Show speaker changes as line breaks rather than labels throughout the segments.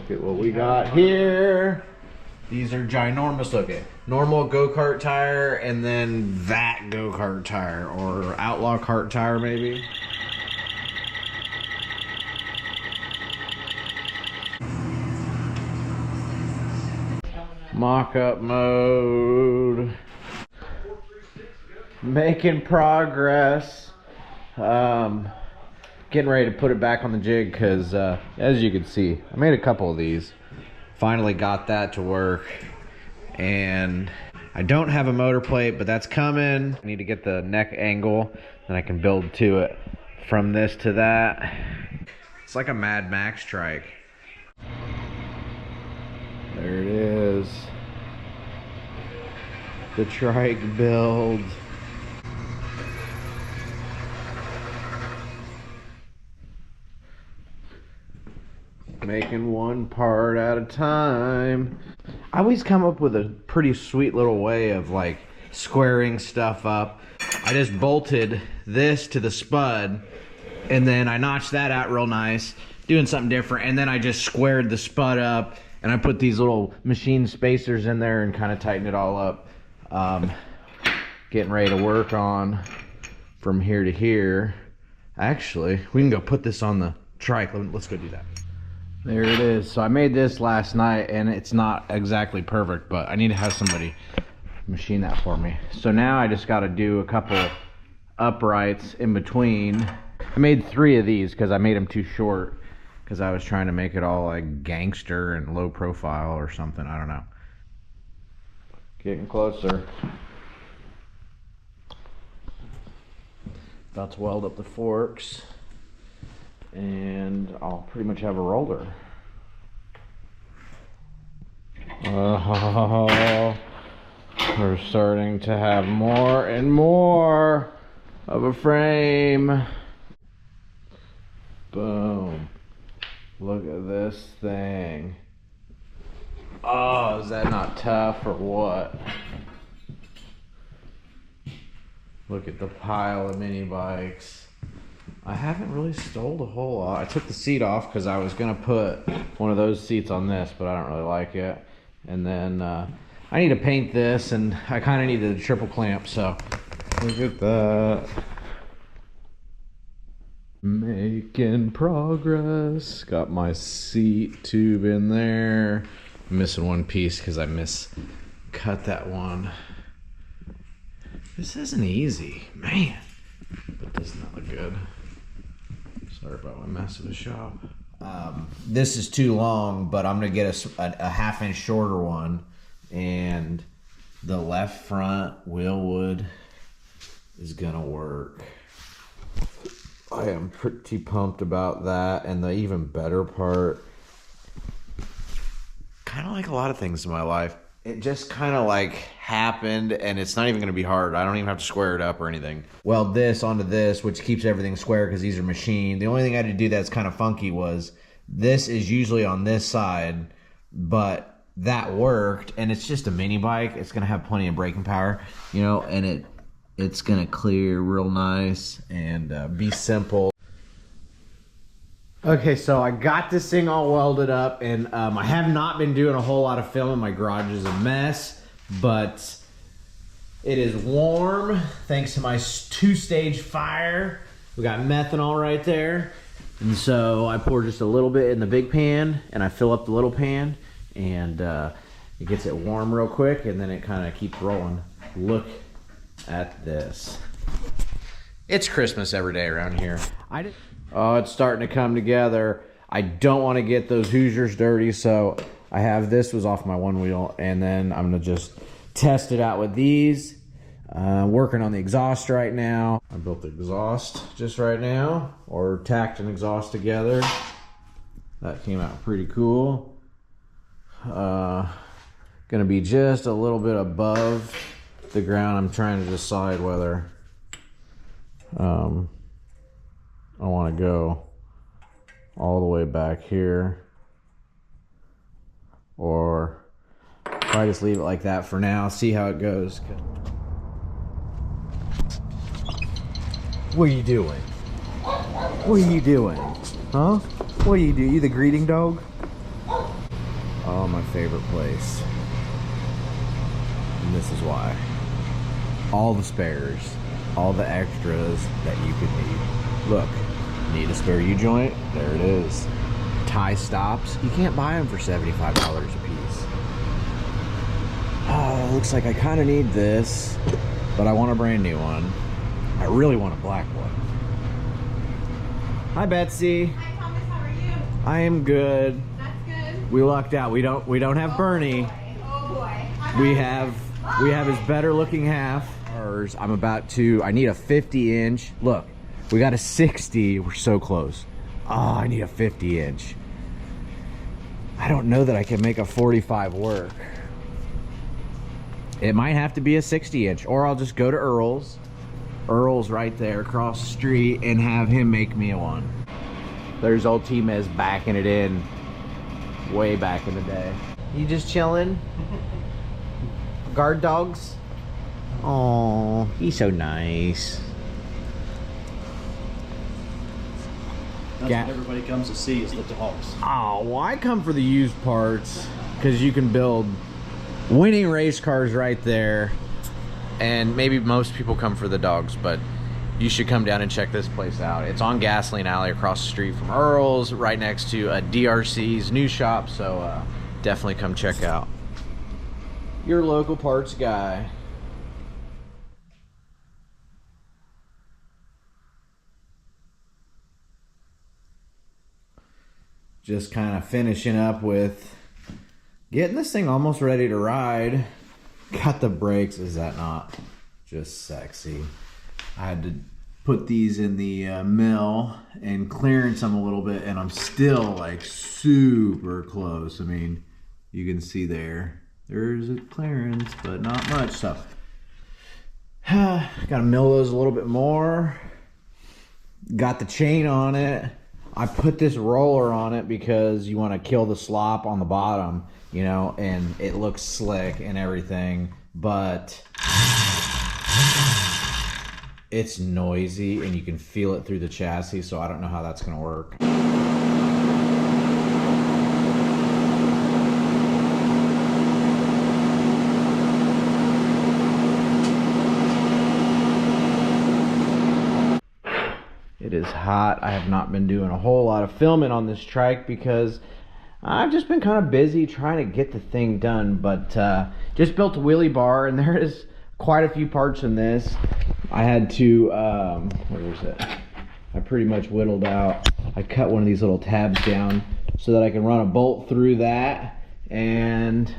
Look at what we got here. These are ginormous looking. Normal go-kart tire and then that go-kart tire or outlaw kart tire maybe. Mock-up mode. Making progress. Getting ready to put it back on the jig because as you can see, I made a couple of these. Finally got that to work. And I don't have a motor plate, but that's coming. I need to get the neck angle and I can build to it from this to that. It's like a Mad Max trike. There it is. The trike build. Making one part at a time. I always come up with a pretty sweet little way of like squaring stuff up. I just bolted this to the spud and then I notched that out real nice, doing something different, and then I just squared the spud up and I put these little machine spacers in there and kind of tightened it all up. Getting ready to work on from here to here. Actually, we can go put this on the trike. Let's go do that. There it is. So I made this last night and it's not exactly perfect, but I need to have somebody machine that for me. So now I just got to do a couple uprights in between. I made 3 of these because I made them too short because I was trying to make it all like gangster and low profile or something. I don't know. Getting closer. About to weld up the forks. And I'll pretty much have a roller. Oh, we're starting to have more and more of a frame. Boom. Look at this thing. Oh, is that not tough or what? Look at the pile of mini bikes. I haven't really stole a whole lot. I took the seat off because I was going to put one of those seats on this, but I don't really like it. And then I need to paint this, and I kind of needed a triple clamp, so look at that. Making progress. Got my seat tube in there. I'm missing one piece because I miscut that one. This isn't easy, man. But does not look good. Sorry about my mess of the shop. This is too long, but I'm gonna get a half-inch shorter one, and the left front wheel wood is gonna work. I am pretty pumped about that, and the even better part, kind of like a lot of things in my life, it just kind of like happened, and it's not even going to be hard. I don't even have to square it up or anything. Weld this onto this, which keeps everything square because these are machined. The only thing I had to do that's kind of funky was this is usually on this side, but that worked, and it's just a mini bike. It's going to have plenty of braking power, you know, and it's going to clear real nice and be simple. Okay, so I got this thing all welded up, and I have not been doing a whole lot of filming. My garage is a mess, but it is warm thanks to my 2-stage fire. We got methanol right there, and so I pour just a little bit in the big pan, and I fill up the little pan, and it gets it warm real quick, and then it kind of keeps rolling. Look at this. It's Christmas every day around here. Oh, it's starting to come together. I don't want to get those Hoosiers dirty, so I have this was off my one wheel, and then I'm gonna just test it out with these. Working on the exhaust right now. I built the exhaust just right now, or tacked an exhaust together. That came out pretty cool. Gonna be just a little bit above the ground. I'm trying to decide whether I want to go all the way back here, or if I just leave it like that for now, see how it goes. What are you doing? What are you doing? Huh? What do? You the greeting dog? Oh, my favorite place. And this is why. All the spares, all the extras that you could need. Look, need a spare U-joint? There it is. Tie stops, you can't buy them for $75 a piece. Oh, looks like I kind of need this, but I want a brand new one. I really want a black one. Hi, Betsy.
Hi, Thomas. How are you?
I am good.
That's good.
We lucked out. We don't have Bernie.
Oh boy.
We have his better looking half. I need a 50-inch. Look, we got a 60. We're so close. Oh, I need a 50-inch. I don't know that I can make a 45 work. It might have to be a 60-inch, or I'll just go to Earl's. Earl's right there across the street and have him make me a one. There's old T-Mez backing it in way back in the day. You just chilling? Guard dogs? Oh, he's so nice.
That's what everybody comes to see is the dogs.
Oh, well, I come for the used parts because you can build winning race cars right there. And maybe most people come for the dogs, but you should come down and check this place out. It's on Gasoline Alley across the street from Earl's, right next to DRC's new shop, so definitely come check out your local parts guy. Just kind of finishing up with getting this thing almost ready to ride. Got the brakes. Is that not just sexy? I had to put these in the mill and clearance them a little bit, and I'm still like super close. I mean, you can see there's a clearance, but not much. So gotta mill those a little bit more. Got the chain on it. I put this roller on it because you want to kill the slop on the bottom, you know, and it looks slick and everything, but it's noisy and you can feel it through the chassis, so I don't know how that's going to work. It is hot. I have not been doing a whole lot of filming on this trike because I've just been kind of busy trying to get the thing done, but just built a wheelie bar, and there is quite a few parts in this. I had to, where was it? I pretty much whittled out. I cut one of these little tabs down so that I can run a bolt through that, and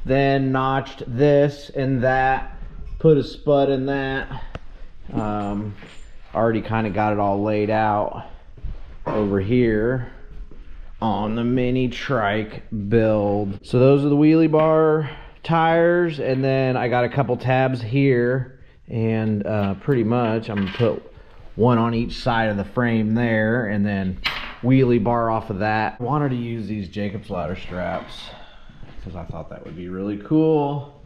then notched this and that, put a spud in that. Already kind of got it all laid out over here on the mini trike build. So those are the wheelie bar tires, and then I got a couple tabs here, and pretty much I'm gonna put one on each side of the frame there, and then wheelie bar off of that. Wanted to use these Jacob's ladder straps because I thought that would be really cool,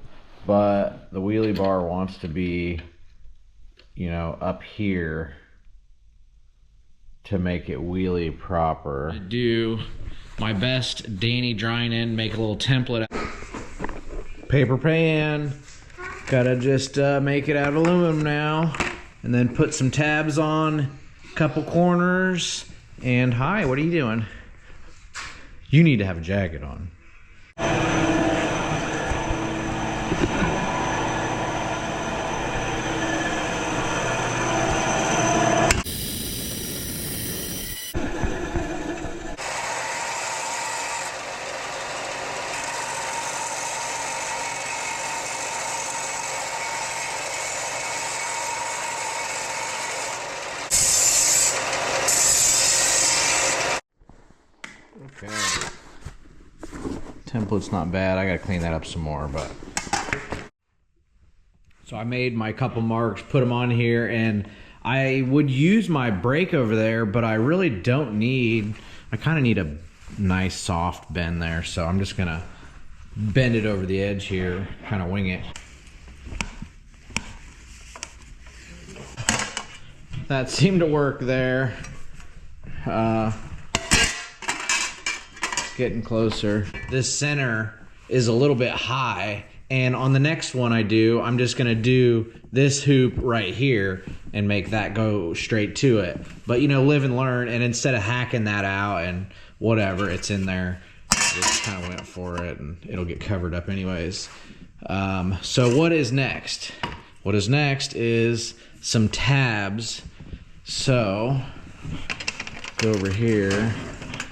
but the wheelie bar wants to be, you know, up here to make it wheelie proper. I do my best Danny drying in, make a little template. Paper pan. Gotta just make it out of aluminum now, and then put some tabs on a couple corners. And hi, what are you doing? You need to have a jacket on. Okay. Template's not bad. I gotta clean that up some more, but. So I made my couple marks, put them on here, and I would use my brake over there, but I really don't need, I kind of need a nice soft bend there, so I'm just gonna bend it over the edge here, kind of wing it. That seemed to work there. Let's getting closer. This center is a little bit high, and on the next one I'm just gonna do this hoop right here and make that go straight to it. But you know, live and learn, and instead of hacking that out and whatever, it's in there. Just kind of went for it, and it'll get covered up anyways. So what is next? What is next is some tabs. So go over here.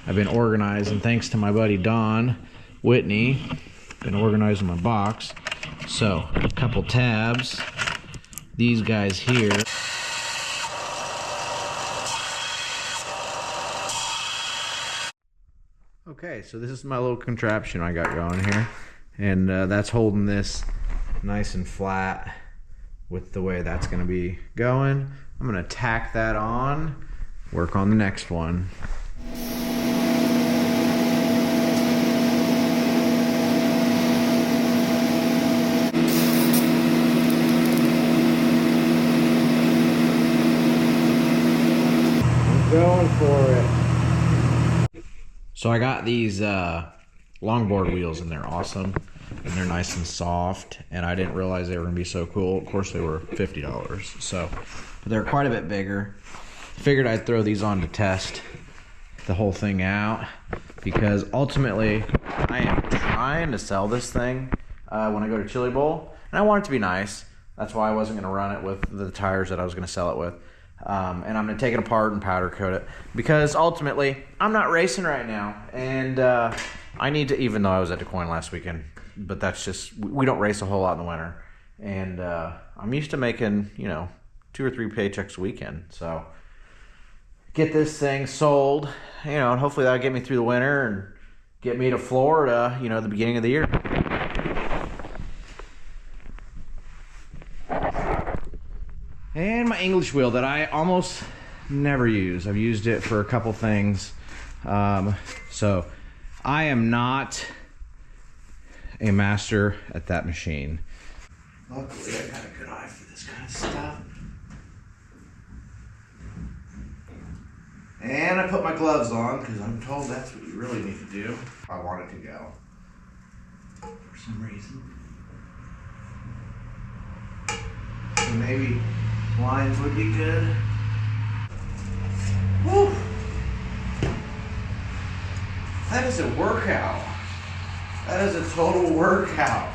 I've been organizing, thanks to my buddy Don Whitney. Been organizing my box. So a couple tabs. These guys here. Okay, so this is my little contraption I got going here, and that's holding this nice and flat with the way that's going to be going. I'm going to tack that on, work on the next one. I'm going for it. So I got these longboard wheels, and they're awesome, and they're nice and soft, and I didn't realize they were gonna be so cool. Of course they were $50, so, but they're quite a bit bigger. Figured I'd throw these on to test the whole thing out, because ultimately I am trying to sell this thing when I go to Chili Bowl, and I want it to be nice. That's why I wasn't gonna run it with the tires that I was gonna sell it with. And I'm gonna take it apart and powder coat it, because ultimately I'm not racing right now, and I need to, even though I was at DeQuoin last weekend, but that's just, we don't race a whole lot in the winter, and I'm used to making, you know, 2 or 3 paychecks a weekend. So get this thing sold, you know, and hopefully that'll get me through the winter and get me to Florida, you know, at the beginning of the year. And my English wheel that I almost never use. I've used it for a couple things. So I am not a master at that machine. Luckily, I got a good eye for this kind of stuff. And I put my gloves on, because I'm told that's what you really need to do if I want it to go, for some reason. So maybe lines would be good. Woo! That is a workout. That is a total workout.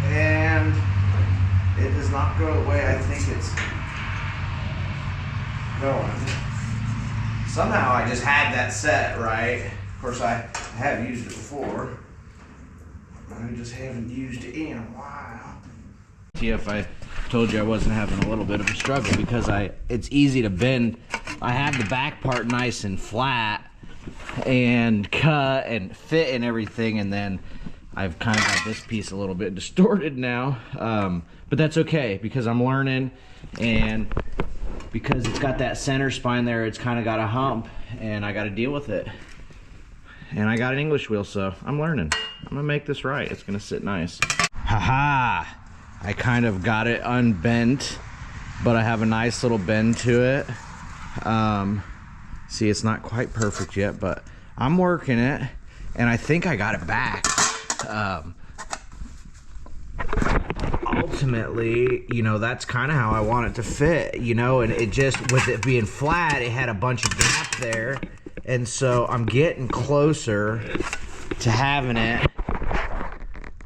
And it does not go the way I think it's going. Somehow I just had that set right. Of course, I have used it before. I just haven't used it in a while. If I told you I wasn't having a little bit of a struggle, because it's easy to bend. I have the back part nice and flat and cut and fit and everything, and then I've kind of got this piece a little bit distorted now, but that's okay, because I'm learning, and because it's got that center spine there, it's kind of got a hump, and I got to deal with it. And I got an English wheel, so I'm learning. I'm gonna make this right. It's gonna sit nice. Haha! I kind of got it unbent, but I have a nice little bend to it. See, it's not quite perfect yet, but I'm working it, and I think I got it back. Ultimately, you know, that's kind of how I want it to fit, you know, and it just, with it being flat, it had a bunch of gap there, and so I'm getting closer to having it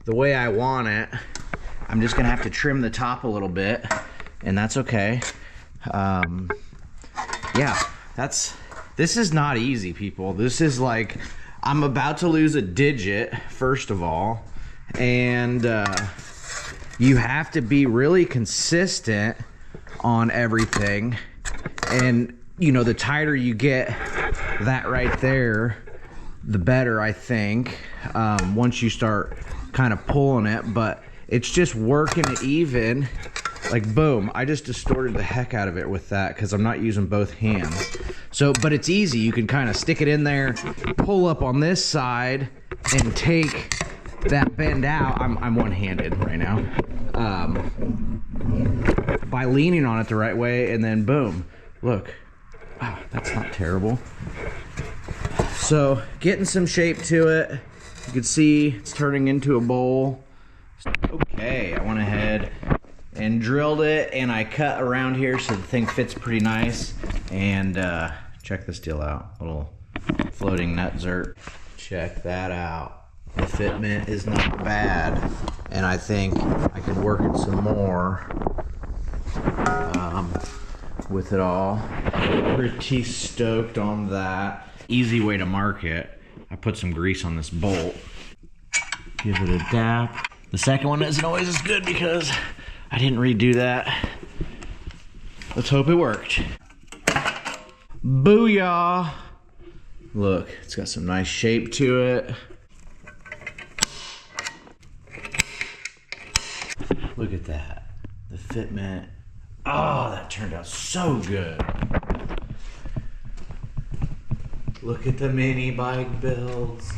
the way I want it. I'm just gonna have to trim the top a little bit, and that's okay. Yeah, this is not easy, people. This is like, I'm about to lose a digit, first of all, and you have to be really consistent on everything. And you know, the tighter you get that right there, the better, I think, once you start kind of pulling it. But it's just working it even. Like, boom, I just distorted the heck out of it with that, because I'm not using both hands. So, but it's easy. You can kind of stick it in there, pull up on this side, and take that bend out. I'm one-handed right now. By leaning on it the right way, and then boom. Look, oh, that's not terrible. So getting some shape to it. You can see it's turning into a bowl. Okay, I went ahead and drilled it, and I cut around here so the thing fits pretty nice. And check this deal out, little floating nut zert. Check that out. The fitment is not bad, and I think I can work it some more with it all. Pretty stoked on that. Easy way to mark it. I put some grease on this bolt. Give it a dap. The second one isn't always as good because I didn't redo that. Let's hope it worked. Booyah! Look, it's got some nice shape to it. Look at that. The fitment. Oh, that turned out so good. Look at the mini bike builds.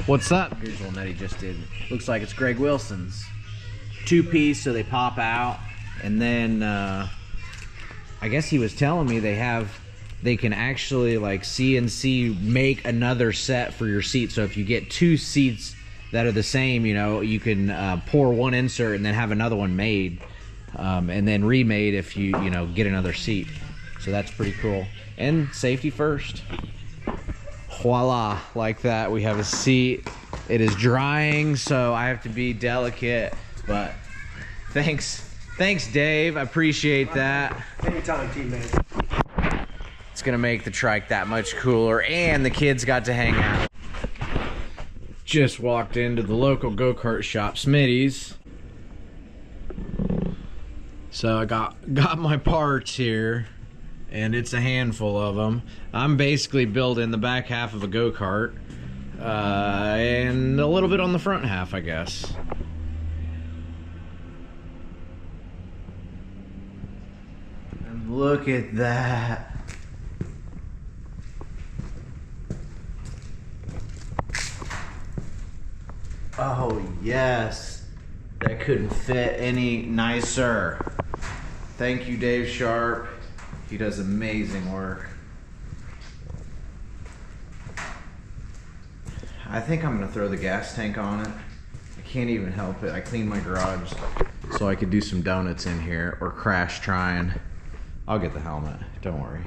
What's up? Here's one that he just did. Looks like it's Greg Wilson's. 2-piece, so they pop out. And then, I guess he was telling me they can actually like CNC make another set for your seat. So if you get 2 seats that are the same, you know, you can pour one insert and then have another one made. And then remade if you get another seat. So that's pretty cool. And safety first. Voila, like that. We have a seat. It is drying, so I have to be delicate. But thanks, Dave. I appreciate that.
Anytime, teammate.
It's gonna make the trike that much cooler, and the kids got to hang out. Just walked into the local go-kart shop, Smitty's. So I got my parts here, and it's a handful of them. I'm basically building the back half of a go-kart, and a little bit on the front half, I guess. And look at that. Oh yes, that couldn't fit any nicer. Thank you, Dave Sharp. He does amazing work. I think I'm gonna throw the gas tank on it. I can't even help it. I cleaned my garage so I could do some donuts in here or crash trying. I'll get the helmet, don't worry.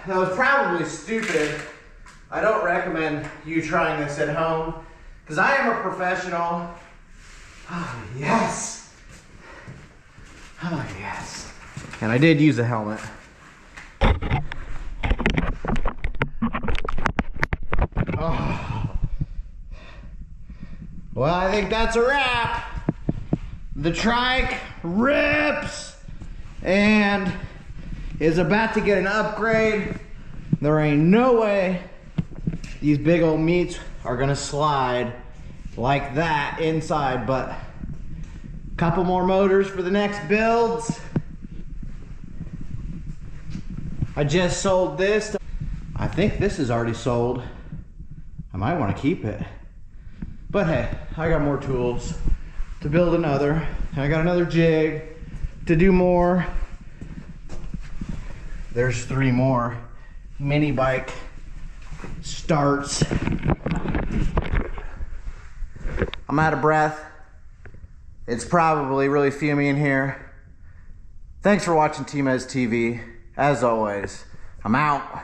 That was probably stupid. I don't recommend you trying this at home because I am a professional. Oh, yes. Oh, yes. And I did use a helmet. Oh. Well, I think that's a wrap. The trike rips and is about to get an upgrade. There ain't no way these big old meats are gonna slide like that inside, but a couple more motors for the next builds. I just sold this. I think this is already sold. I might want to keep it. But hey, I got more tools to build another. And I got another jig to do more. There's 3 more mini bike starts. I'm out of breath. It's probably really fuming in here. Thanks for watching TmezTv. as always, I'm out.